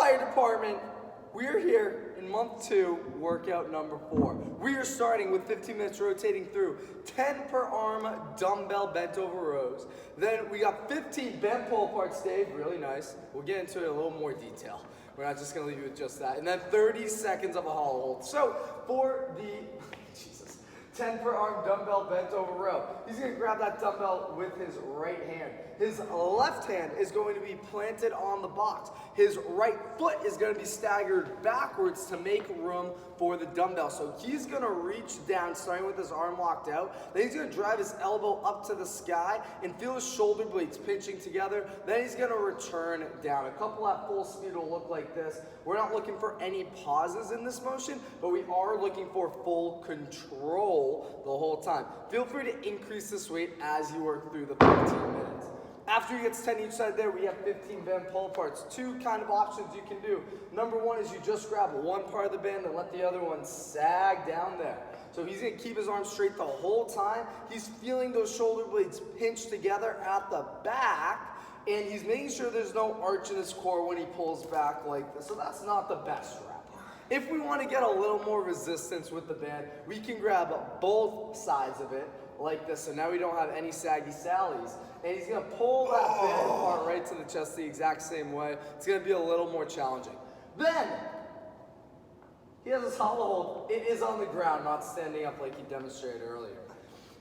fire department, we're here in month 2, workout number 4. We are starting with 15 minutes rotating through 10 per arm dumbbell bent over rows. Then we got 15 bent pull aparts, Dave, really nice. We'll get into it in a little more detail. We're not just gonna leave you with just that. And then 30 seconds of a hollow hold. So for the, 10 per arm dumbbell bent over row. He's gonna grab that dumbbell with his right hand. His left hand is going to be planted on the box. His right foot is gonna be staggered backwards to make room for the dumbbell. So he's gonna reach down, starting with his arm locked out. Then he's gonna drive his elbow up to the sky and feel his shoulder blades pinching together. Then he's gonna return down. A couple at full speed will look like this. We're not looking for any pauses in this motion, but we are looking for full control the whole time. Feel free to increase this weight as you work through the 15 minutes. After he gets 10 each side there, we have 15 band pull aparts. 2 kind of options you can do. Number 1 is you just grab one part of the band and let the other one sag down there. So he's gonna keep his arms straight the whole time. He's feeling those shoulder blades pinch together at the back, and he's making sure there's no arch in his core when he pulls back like this. So that's not the best rep. If we want to get a little more resistance with the band, we can grab both sides of it like this. So now we don't have any saggy sallies. And he's gonna pull that band apart right to the chest the exact same way. It's gonna be a little more challenging. Then, he has his hollow hold. It is on the ground, not standing up like he demonstrated earlier.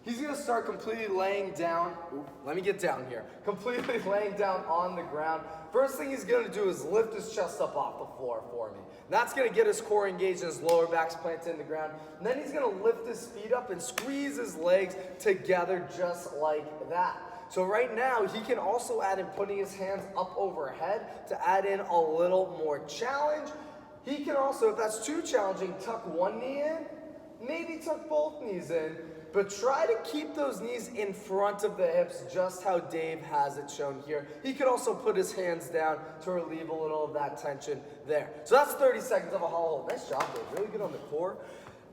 He's gonna start completely laying down. Ooh, let me get down here. Completely laying down on the ground. First thing he's gonna do is lift his chest up off the floor for me. That's gonna get his core engaged and his lower back's planted in the ground. And then he's gonna lift his feet up and squeeze his legs together just like that. So right now, he can also add in putting his hands up overhead to add in a little more challenge. He can also, if that's too challenging, tuck one knee in, maybe tuck both knees in, but try to keep those knees in front of the hips, just how Dave has it shown here. He could also put his hands down to relieve a little of that tension there. So that's 30 seconds of a hollow hold. Nice job, Dave. Really good on the core.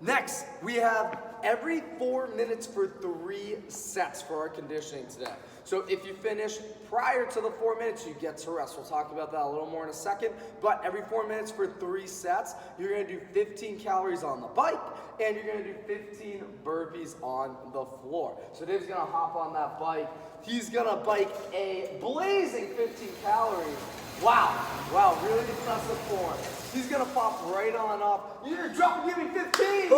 Next, we have every 4 minutes for 3 sets for our conditioning today. So if you finish prior to the 4 minutes, you get to rest. We'll talk about that a little more in a second. But every 4 minutes for 3 sets, you're gonna do 15 calories on the bike, and you're gonna do 15 burpees on the floor. So Dave's gonna hop on that bike. He's gonna bike a blazing 15 calories. Wow, really impressive form. He's gonna pop right on up. You're gonna drop and give me 15.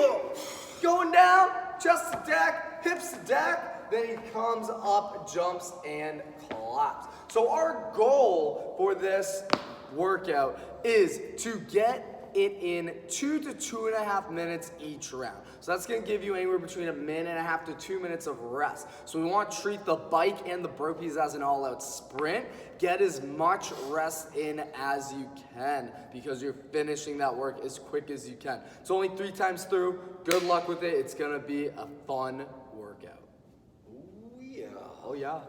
Going down, chest to deck, hips to deck. Then he comes up, jumps, and claps. So our goal for this workout is to get it in 2 to 2.5 minutes each round. So that's gonna give you anywhere between 1.5 minutes to 2 minutes of rest. So we want to treat the bike and the burpees as an all-out sprint. Get as much rest in as you can because you're finishing that work as quick as you can. It's only 3 times through. Good luck with it. It's gonna be a fun workout. Oh yeah. Oh yeah.